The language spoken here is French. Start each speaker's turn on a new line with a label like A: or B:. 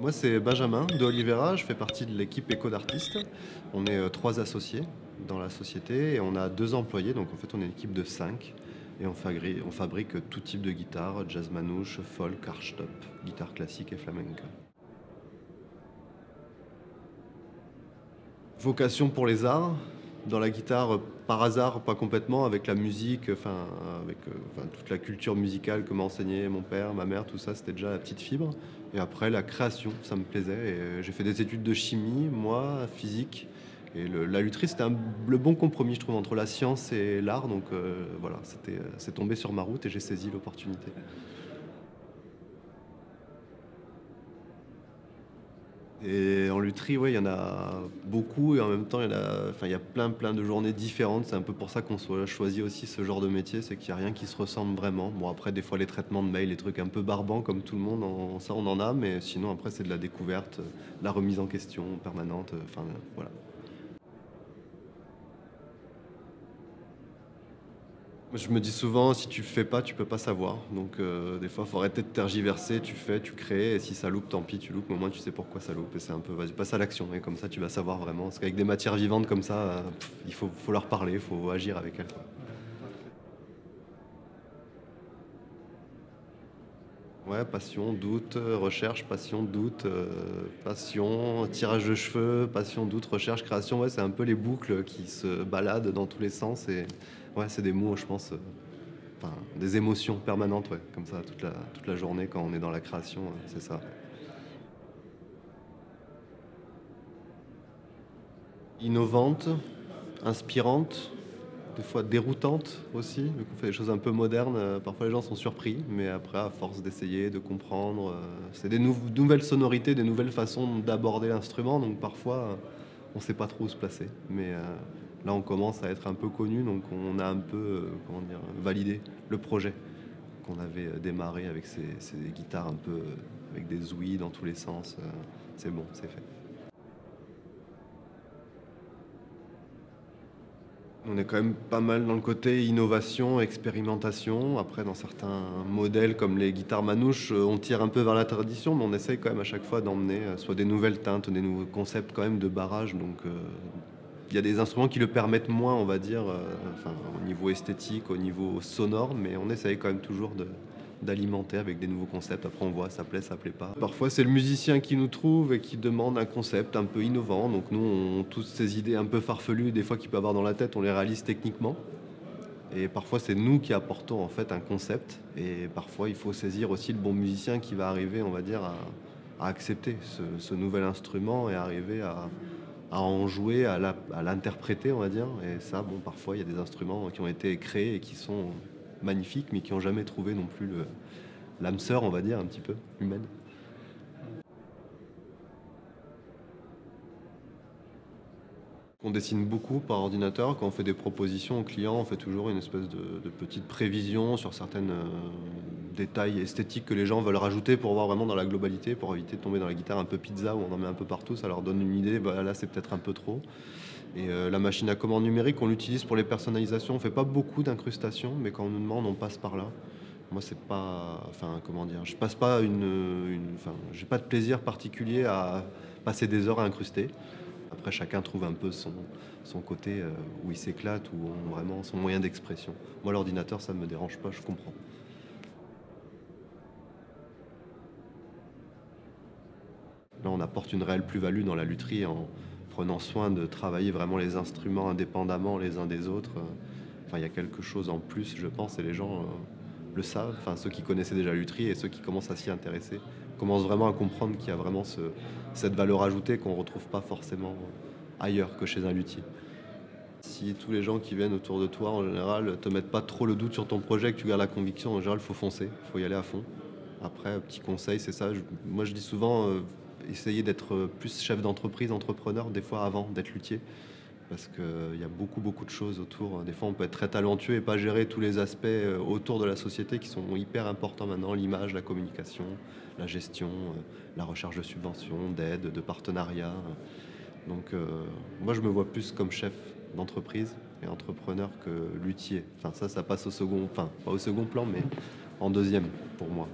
A: Moi, c'est Benjamin de Oliveira, je fais partie de l'équipe Éco d'artistes. On est 3 associés dans la société et on a 2 employés, donc en fait on est une équipe de 5 et on fabrique tout type de guitare, jazz manouche, folk, archtop, guitare classique et flamenca. Vocation pour les arts, dans la guitare par hasard, pas complètement, avec la musique, avec toute la culture musicale que m'a enseigné mon père, ma mère, tout ça, c'était déjà la petite fibre. Et après, la création, ça me plaisait. Et j'ai fait des études de chimie, moi, physique. Et la lutherie, c'était le bon compromis, je trouve, entre la science et l'art. Donc voilà, c'est tombé sur ma route et j'ai saisi l'opportunité. Et en lutherie, ouais, il y en a beaucoup et en même temps, il y a plein de journées différentes. C'est un peu pour ça qu'on soit choisi aussi ce genre de métier, c'est qu'il n'y a rien qui se ressemble vraiment. Bon, après, des fois, les traitements de mail, les trucs un peu barbants comme tout le monde, ça, on en a, mais sinon, après, c'est de la découverte, de la remise en question permanente. Enfin, voilà. Je me dis souvent, si tu le fais pas, tu peux pas savoir. Donc, des fois, il faut arrêter de tergiverser. Tu fais, tu crées. Et si ça loupe, tant pis, tu loupes. Mais au moins, tu sais pourquoi ça loupe. Et c'est un peu, vas-y, passe à l'action. Et comme ça, tu vas savoir vraiment. Parce qu'avec des matières vivantes comme ça, il faut leur parler, il faut agir avec elles, quoi. Ouais, passion, doute, recherche, passion, doute, passion, tirage de cheveux, passion, doute, recherche, création. Ouais, c'est un peu les boucles qui se baladent dans tous les sens. Et ouais, c'est des mots, je pense. Enfin, des émotions permanentes, ouais, comme ça, toute la journée quand on est dans la création, c'est ça. Innovante, inspirante, des fois déroutante aussi, vu qu'on fait des choses un peu modernes. Parfois les gens sont surpris, mais après, à force d'essayer, de comprendre, c'est des nouvelles sonorités, des nouvelles façons d'aborder l'instrument, donc parfois on ne sait pas trop où se placer. Mais là, on commence à être un peu connu, donc on a un peu, comment dire, validé le projet qu'on avait démarré avec ces guitares un peu avec des ouïes dans tous les sens. C'est bon, c'est fait. On est quand même pas mal dans le côté innovation, expérimentation. Après, dans certains modèles comme les guitares manouches, on tire un peu vers la tradition, mais on essaye quand même à chaque fois d'emmener soit des nouvelles teintes, des nouveaux concepts quand même de barrage. Donc, il y a des instruments qui le permettent moins, on va dire, enfin, au niveau esthétique, au niveau sonore, mais on essaye quand même toujours d'alimenter avec des nouveaux concepts. Après, on voit, ça plaît pas. Parfois, c'est le musicien qui nous trouve et qui demande un concept un peu innovant. Donc, nous, toutes ces idées un peu farfelues, des fois qu'il peut avoir dans la tête, on les réalise techniquement. Et parfois, c'est nous qui apportons en fait un concept. Et parfois, il faut saisir aussi le bon musicien qui va arriver, on va dire, à accepter ce nouvel instrument et arriver à en jouer, à l'interpréter, on va dire. Et ça, bon, parfois, il y a des instruments qui ont été créés et qui sont magnifiques, mais qui n'ont jamais trouvé non plus l'âme sœur, on va dire, un petit peu humaine. On dessine beaucoup par ordinateur. Quand on fait des propositions aux clients, on fait toujours une espèce de petite prévision sur certains détails esthétiques que les gens veulent rajouter pour voir vraiment dans la globalité, pour éviter de tomber dans la guitare un peu pizza où on en met un peu partout. Ça leur donne une idée, bah, là c'est peut-être un peu trop. Et la machine à commande numérique, on l'utilise pour les personnalisations. On fait pas beaucoup d'incrustations, mais quand on nous demande, on passe par là. Moi, c'est pas, enfin, comment dire, je passe pas enfin, j'ai pas de plaisir particulier à passer des heures à incruster. Après, chacun trouve un peu son côté où il s'éclate, ou vraiment son moyen d'expression. Moi, l'ordinateur, ça ne me dérange pas, je comprends. Là, on apporte une réelle plus-value dans la lutherie en prenant soin de travailler vraiment les instruments indépendamment les uns des autres. Enfin, il y a quelque chose en plus, je pense, et les gens le savent. Enfin, ceux qui connaissaient déjà la lutherie et ceux qui commencent à s'y intéresser commencent vraiment à comprendre qu'il y a vraiment cette valeur ajoutée qu'on ne retrouve pas forcément ailleurs que chez un luthier. Si tous les gens qui viennent autour de toi, en général, te mettent pas trop le doute sur ton projet, que tu gardes la conviction, en général, il faut foncer, il faut y aller à fond. Après, petit conseil, c'est ça. Moi, je dis souvent, essayer d'être plus chef d'entreprise, entrepreneur, des fois avant d'être luthier. Parce qu'il y a beaucoup de choses autour. Des fois, on peut être très talentueux et pas gérer tous les aspects autour de la société qui sont hyper importants maintenant. L'image, la communication, la gestion, la recherche de subventions, d'aides, de partenariats. Donc, moi, je me vois plus comme chef d'entreprise et entrepreneur que luthier. Enfin, ça passe au second, enfin, pas au second plan, mais en deuxième pour moi.